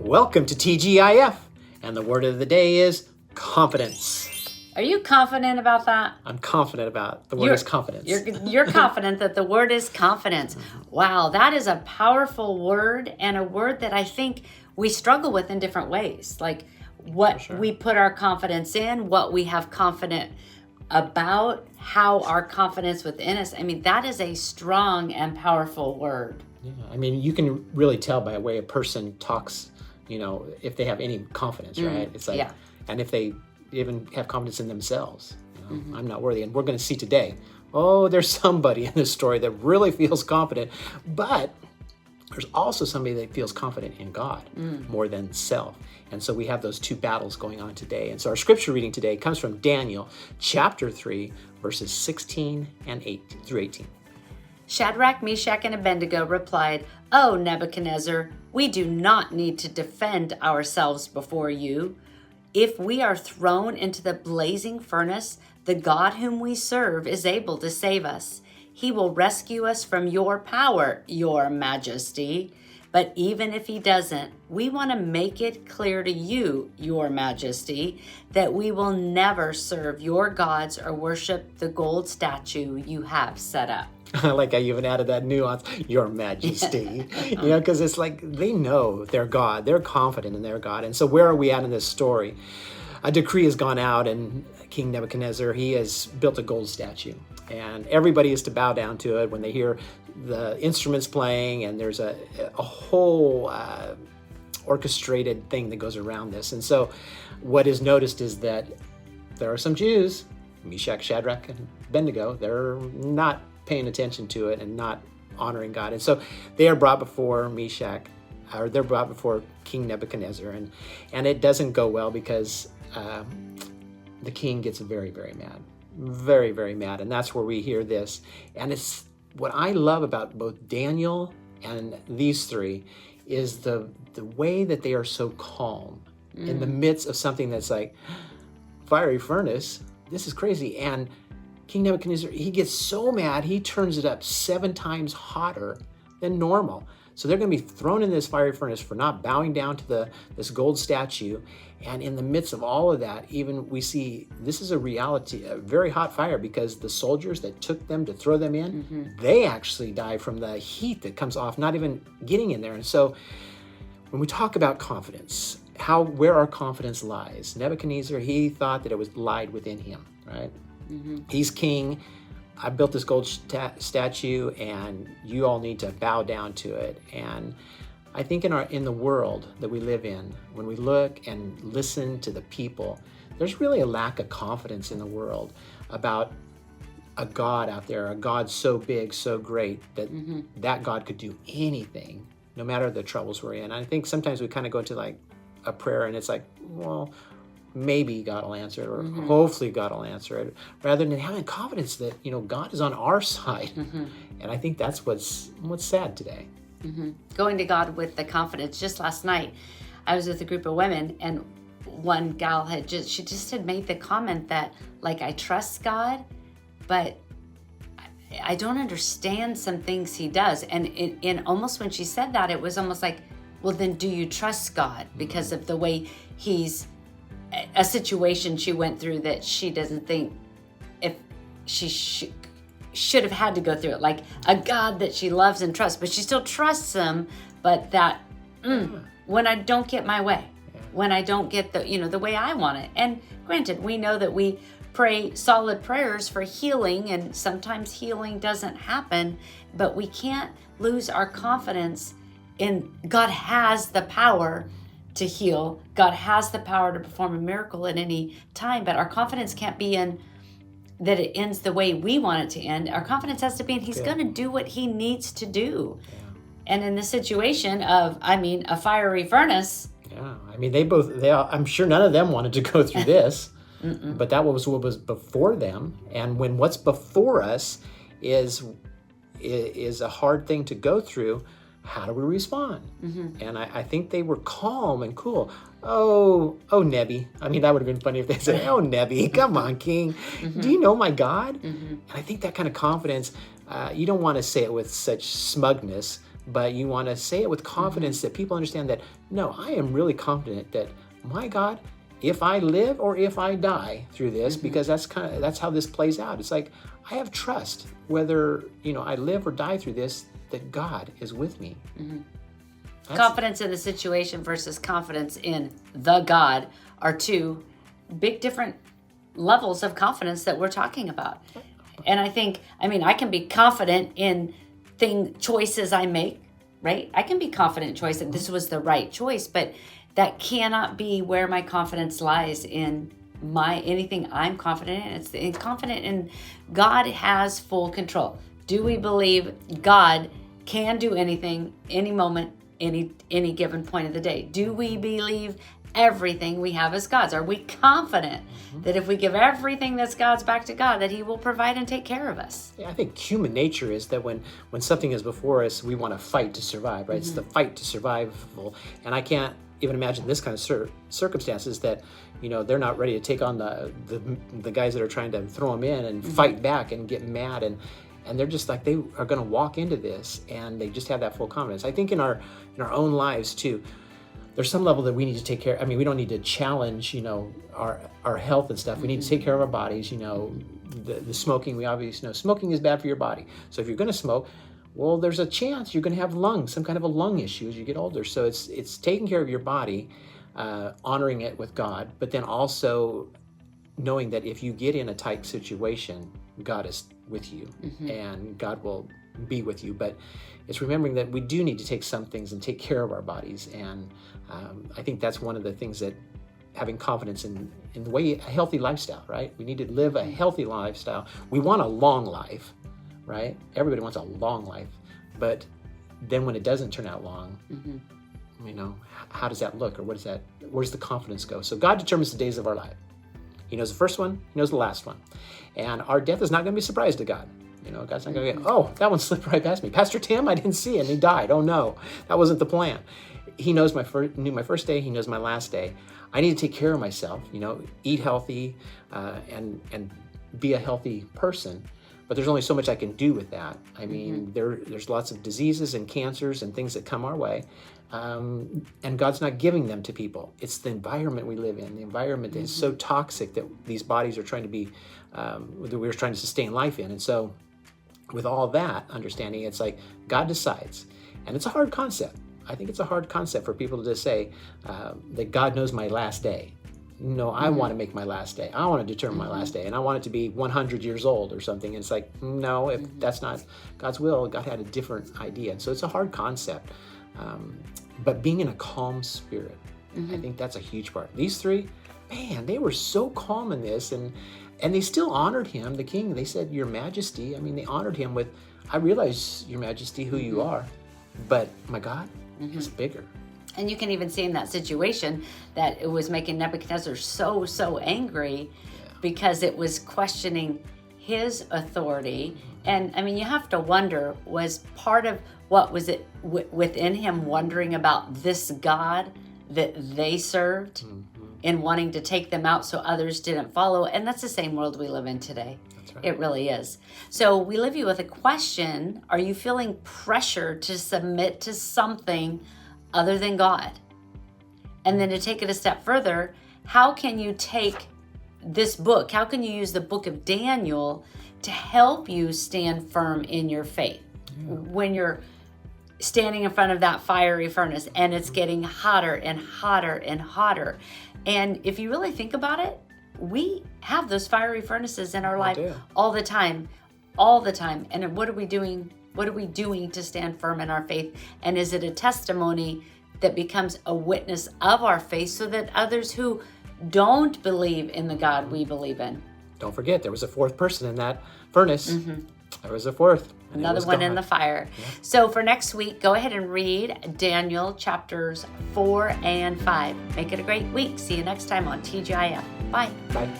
Welcome to TGIF, and the word of the day is confidence. Are you confident about that? I'm confident about the word is confidence. You're confident that the word is confidence. Wow, that is a powerful word, and a word that I think we struggle with in different ways. Like what we put our confidence in, what we have confidence about, how our confidence within us. I mean, that is a strong and powerful word. Yeah, I mean, you can really tell by the way a person talks, if they have any confidence, right? It's like, and if they even have confidence in themselves. I'm not worthy. And we're going to see today, there's somebody in this story that really feels confident, but there's also somebody that feels confident in God more than self. And so we have those two battles going on today. And so our scripture reading today comes from Daniel chapter 3, verses 16 and 8 through 18. Shadrach, Meshach, and Abednego replied, "O Nebuchadnezzar, we do not need to defend ourselves before you. If we are thrown into the blazing furnace, the God whom we serve is able to save us. He will rescue us from your power, your majesty. But even if he doesn't, we want to make it clear to you, your majesty, that we will never serve your gods or worship the gold statue you have set up." I like how you even added that nuance, your majesty, because it's like they know their God. They're confident in their God. And so where are we at in this story? A decree has gone out, and King Nebuchadnezzar, he has built a gold statue. And everybody is to bow down to it when they hear the instruments playing, and there's a whole orchestrated thing that goes around this. And so what is noticed is that there are some Jews, Meshach, Shadrach, and Abednego, they're not paying attention to it and not honoring God. And so they are brought before they're brought before King Nebuchadnezzar. And it doesn't go well because the king gets very, very mad. Very, very mad. And that's where we hear this. And it's what I love about both Daniel and these three is the way that they are so calm in the midst of something that's like fiery furnace. This is crazy. And King Nebuchadnezzar, he gets so mad, he turns it up 7 times hotter than normal. So they're going to be thrown in this fiery furnace for not bowing down to this gold statue. And in the midst of all of that, even we see this is a reality, a very hot fire, because the soldiers that took them to throw them in, they actually die from the heat that comes off, not even getting in there. And so when we talk about confidence, where our confidence lies, Nebuchadnezzar, he thought that it lied within him, right? He's king. I built this gold statue, and you all need to bow down to it. And I think in the world that we live in, when we look and listen to the people, there's really a lack of confidence in the world about a God out there, a God so big, so great that that God could do anything, no matter the troubles we're in. I think sometimes we kind of go into like a prayer, and it's like, well, maybe God will answer it, or hopefully God will answer it, rather than having confidence that, God is on our side. And I think that's what's sad today. Going to God with the confidence. Just last night, I was with a group of women, and one gal she just had made the comment that, like, I trust God, but I don't understand some things he does. And in almost when she said that, it was almost like, well, then do you trust God? Because of the way he's a situation she went through that she doesn't think if she should have had to go through it, like a God that she loves and trusts, but she still trusts him, but that when I don't get my way, when I don't get the way I want it. And granted, we know that we pray solid prayers for healing, and sometimes healing doesn't happen, but we can't lose our confidence in God has the power to heal. God has the power to perform a miracle at any time, but our confidence can't be in that it ends the way we want it to end. Our confidence has to be in he's going to do what he needs to do. Yeah. And in the situation of, a fiery furnace. Yeah, I'm sure none of them wanted to go through this, but that was what was before them. And when what's before us is a hard thing to go through, how do we respond? And I think they were calm and cool. Oh, Nebby. That would have been funny if they said, "Oh, Nebby, come on, King. Do you know my God?" And I think that kind of confidence, you don't want to say it with such smugness, but you want to say it with confidence that people understand that, no, I am really confident that my God, if I live or if I die through this, because that's how this plays out. It's like, I have trust whether, I live or die through this, that God is with me. Confidence in the situation versus confidence in the God are two big different levels of confidence that we're talking about. And I think, I can be confident in choices I make, right? I can be confident in choice that this was the right choice, but that cannot be where my confidence lies in anything I'm confident in. It's confident in God has full control. Do we believe God can do anything, any moment, any given point of the day? Do we believe everything we have as God's? Are we confident that if we give everything that's God's back to God, that He will provide and take care of us? Yeah, I think human nature is that when something is before us, we want to fight to survive, right? It's the fight to survival. And I can't even imagine this kind of circumstances that, they're not ready to take on the guys that are trying to throw them in and fight back and get mad. And they're just like, they are going to walk into this and they just have that full confidence. I think in our own lives too, there's some level that we need to take care. We don't need to challenge, our health and stuff. We need to take care of our bodies. The smoking, we obviously know smoking is bad for your body. So if you're going to smoke, well, there's a chance you're going to have some kind of a lung issue as you get older. So it's taking care of your body, honoring it with God, but then also knowing that if you get in a tight situation, God is with you and God will be with you. But it's remembering that we do need to take some things and take care of our bodies. And I think that's one of the things that having confidence in the way, a healthy lifestyle, right? We need to live a healthy lifestyle. We want a long life, right? Everybody wants a long life. But then when it doesn't turn out long, how does that look? Or where's the confidence go? So God determines the days of our life. He knows the first one, He knows the last one. And our death is not going to be a surprise to God. God's not going to go, that one slipped right past me. Pastor Tim, I didn't see it, and he died. Oh no, that wasn't the plan. He knows knew my first day, He knows my last day. I need to take care of myself, eat healthy, and be a healthy person. But there's only so much I can do with that. There's lots of diseases and cancers and things that come our way. And God's not giving them to people. It's the environment we live in. The environment that is so toxic that these bodies are trying to be, that we're trying to sustain life in. And so with all that understanding, it's like God decides. And it's a hard concept. I think it's a hard concept for people to just say that God knows my last day. No, I want to make my last day. I want to determine my last day, and I want it to be 100 years old or something. And it's like, no, if that's not God's will, God had a different idea. And so it's a hard concept. But being in a calm spirit, I think that's a huge part. These three, man, they were so calm in this, and they still honored him, the king. They said, Your Majesty. They honored him with, I realize, Your Majesty, who you are, but my God is bigger. And you can even see in that situation that it was making Nebuchadnezzar so angry because it was questioning his authority. And you have to wonder, was part of what was it within him wondering about this God that they served in wanting to take them out so others didn't follow? And that's the same world we live in today. That's right. It really is. So we leave you with a question. Are you feeling pressure to submit to something other than God? And then to take it a step further, how can you take this book, how can you use the book of Daniel to help you stand firm in your faith when you're standing in front of that fiery furnace and it's getting hotter and hotter and hotter? And if you really think about it, we have those fiery furnaces in our life all the time. And what are we doing? What are we doing to stand firm in our faith? And is it a testimony that becomes a witness of our faith so that others who don't believe in the God we believe in? Don't forget, there was a fourth person in that furnace. There was a fourth. Another one in the fire. Yeah. So for next week, go ahead and read Daniel chapters 4 and 5. Make it a great week. See you next time on TGIF. Bye. Bye.